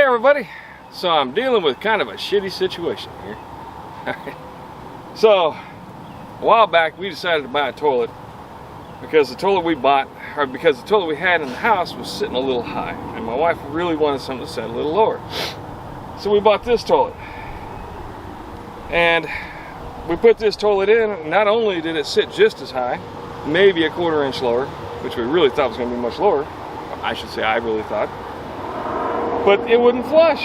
everybody. So I'm dealing with kind of a shitty situation here. So a while back we decided to buy a toilet because the toilet we bought, or because the toilet we had in the house was sitting a little high, and my wife really wanted something to sit a little lower. So we bought this toilet, and we put this toilet in, and not only did it sit just as high, maybe a 1/4 inch lower, which we really thought was going to be much lower. I should say I really thought. But it wouldn't flush.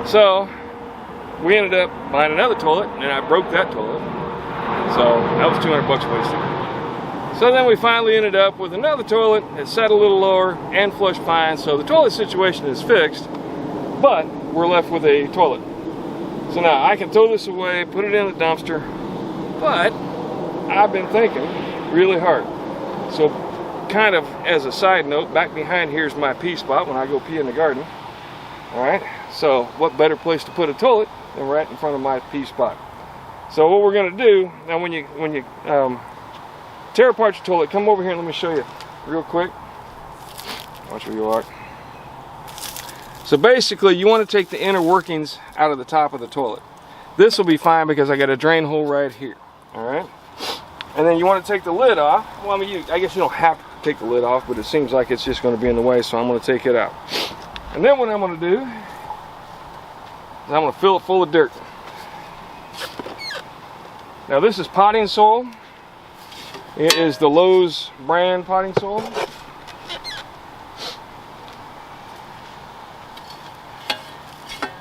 So we ended up buying another toilet, and I broke that toilet. So that was 200 bucks wasted. So then we finally ended up with another toilet that sat a little lower and flushed fine. So the toilet situation is fixed, but we're left with a toilet. So now I can throw this away, put it in the dumpster, but I've been thinking really hard. So kind of as a side note, back behind here is my pee spot when I go pee in the garden. All right, so what better place to put a toilet than right in front of my pee spot? So what we're gonna do, now when you tear apart your toilet, come over here and let me show you real quick. Watch where you are. So basically you want to take the inner workings out of the top of the toilet. This will be fine because I got a drain hole right here. All right, and then you want to take the lid off. Well, I mean, I guess you don't have to take the lid off, but it seems like it's just going to be in the way, so I'm going to take it out. And then what I'm going to do is I'm going to fill it full of dirt. Now this is potting soil. It is the Lowe's brand potting soil.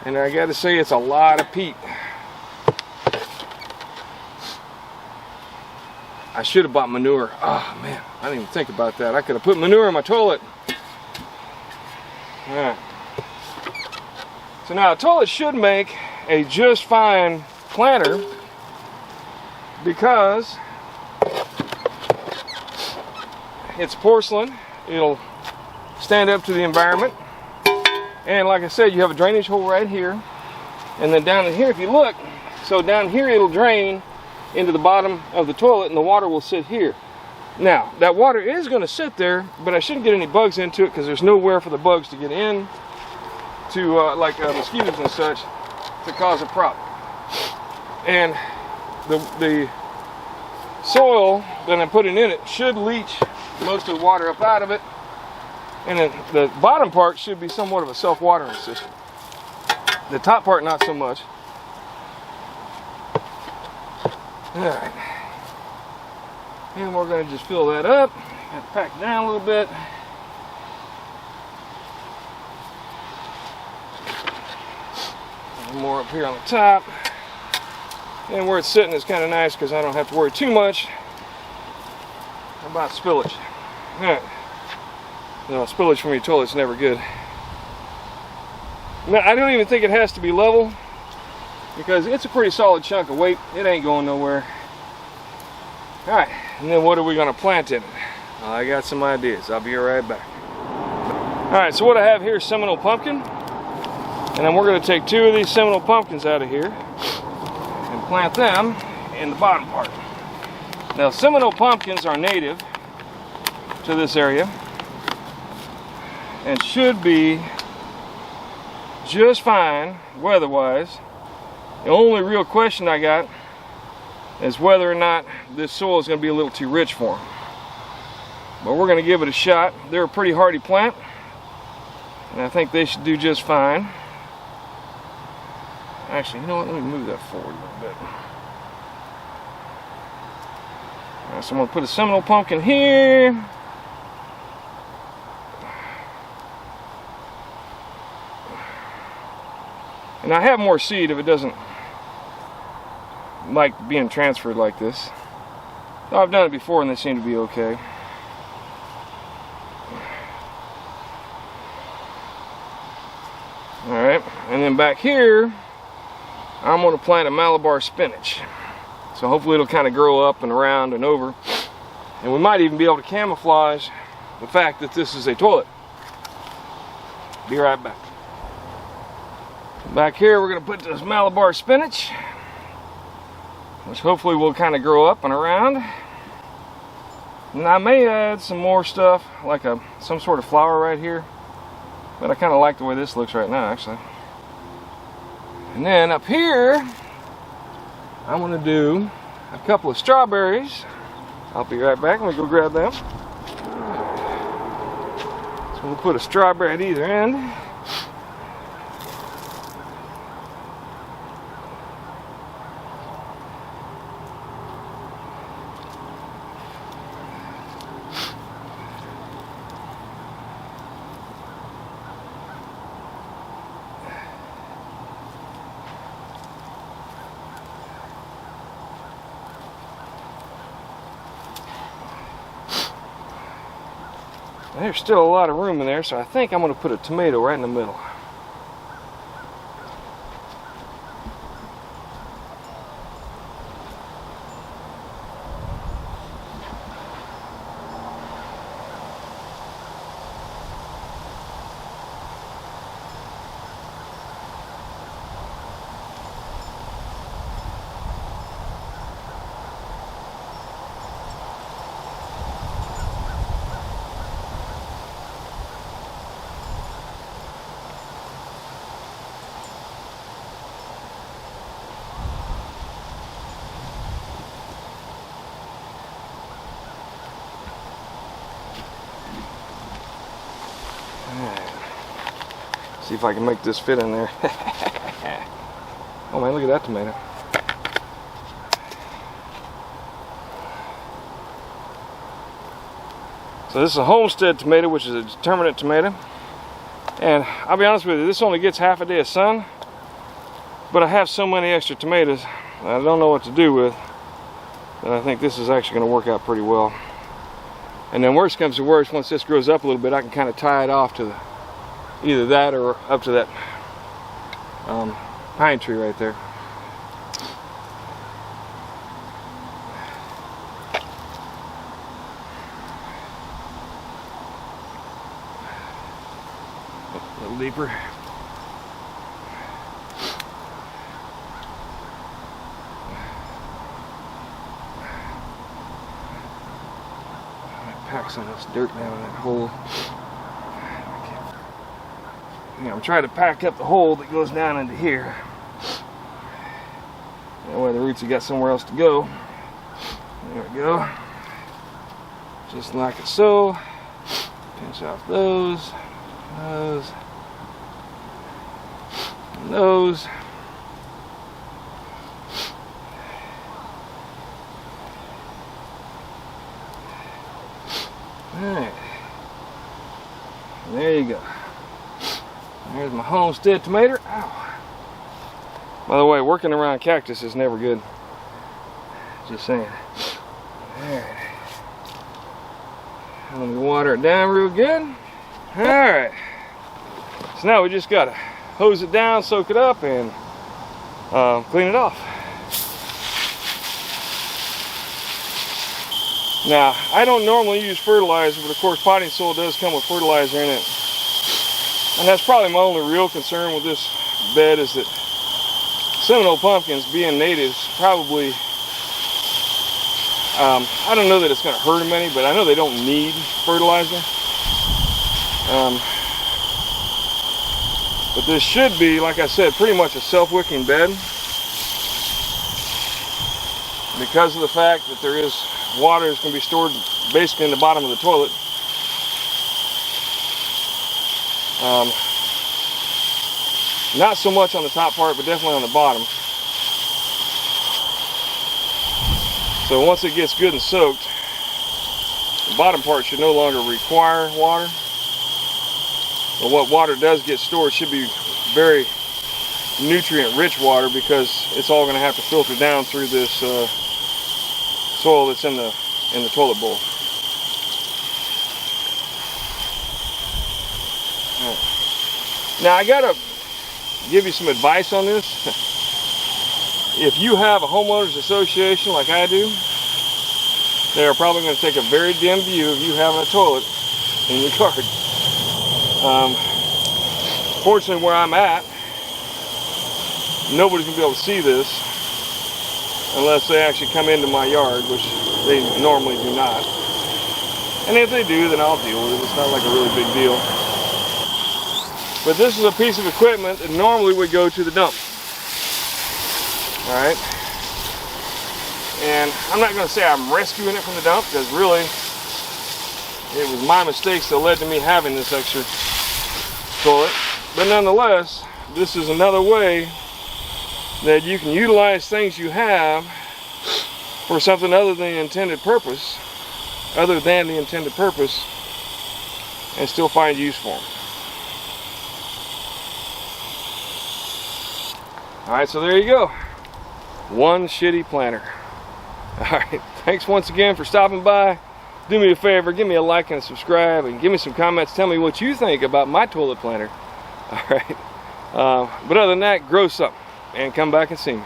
And I got to say, it's a lot of peat. I should have bought manure. Oh man, I didn't even think about that. I could have put manure in my toilet. All right. So now a toilet should make a just fine planter because it's porcelain. It'll stand up to the environment. And like I said, you have a drainage hole right here. And then down in here, if you look, so down here it'll drain into the bottom of the toilet, and the water will sit here. Now, that water is going to sit there, but I shouldn't get any bugs into it because there's nowhere for the bugs to get in to, like mosquitoes and such, to cause a problem. And the soil that I'm putting in it should leach most of the water up out of it. And then the bottom part should be somewhat of a self-watering system. The top part, not so much. All right. And we're going to just fill that up. Got to pack it down a little bit. One more up here on the top. And where it's sitting is kind of nice because I don't have to worry too much about spillage. All right. No, spillage from your toilet's never good. Now, I don't even think it has to be level because it's a pretty solid chunk of weight. It ain't going nowhere. All right, and then what are we going to plant in it? I got some ideas. I'll be right back. All right, so what I have here is Seminole pumpkin, and then we're going to take 2 of these Seminole pumpkins out of here and plant them in the bottom part. Now, Seminole pumpkins are native to this area and should be just fine weather-wise. The only real question I got is whether or not this soil is going to be a little too rich for them. But we're going to give it a shot. They're a pretty hardy plant, and I think they should do just fine. Actually, you know what? Let me move that forward a little bit. All right, so I'm going to put a Seminole pumpkin here. And I have more seed if it doesn't like being transferred like this. I've done it before and they seem to be okay. Alright, and then back here I'm going to plant a Malabar spinach. So hopefully it'll kind of grow up and around and over. And we might even be able to camouflage the fact that this is a toilet. Be right back. Back here we're going to put this Malabar spinach, which hopefully will kind of grow up and around. And I may add some more stuff, like some sort of flower right here. But I kind of like the way this looks right now, actually. And then up here, I'm going to do a couple of strawberries. I'll be right back. Let me go grab them. So we'll put a strawberry at either end. There's still a lot of room in there, so I think I'm going to put a tomato right in the middle. See if I can make this fit in there. Oh man, look at that tomato. So this is a homestead tomato, which is a determinate tomato. And I'll be honest with you, this only gets half a day of sun. But I have so many extra tomatoes I don't know what to do with, that I think this is actually going to work out pretty well. And then worst comes to worst, once this grows up a little bit, I can kind of tie it off to either that or up to that pine tree right there. A little deeper. Pack some of this dirt down in that hole. Yeah, I'm trying to pack up the hole that goes down into here. That way the roots have got somewhere else to go. There we go. Just like so. Pinch off those, and those. Alright. There you go. There's my homestead tomato. Ow. By the way, working around cactus is never good. Just saying. Alright. I'm going to water it down real good. Alright. So now we just got to hose it down, soak it up, and clean it off. Now, I don't normally use fertilizer, but of course potting soil does come with fertilizer in it. And that's probably my only real concern with this bed, is that Seminole pumpkins, being natives, probably, I don't know that it's going to hurt them any, but I know they don't need fertilizer. But this should be, like I said, pretty much a self-wicking bed, because of the fact that there is water that's going to be stored basically in the bottom of the toilet. Not so much on the top part, but definitely on the bottom. So once it gets good and soaked, the bottom part should no longer require water. But what water does get stored should be very nutrient-rich water, because it's all going to have to filter down through this soil that's in the toilet bowl. Right. Now I gotta give you some advice on this. If you have a homeowners association like I do, they are probably going to take a very dim view of you having a toilet in your yard. Fortunately, where I'm at, nobody's going to be able to see this unless they actually come into my yard, which they normally do not. And if they do, then I'll deal with it. It's not like a really big deal. But this is a piece of equipment that normally would go to the dump. All right. And I'm not going to say I'm rescuing it from the dump, because really it was my mistakes that led to me having this extra toilet. But nonetheless, this is another way that you can utilize things you have for something other than the intended purpose, and still find use for them. Alright, so there you go. One shitty planter. Alright, thanks once again for stopping by. Do me a favor, give me a like and a subscribe, and give me some comments. Tell me what you think about my toilet planter. Alright, but other than that, grow something and come back and see me.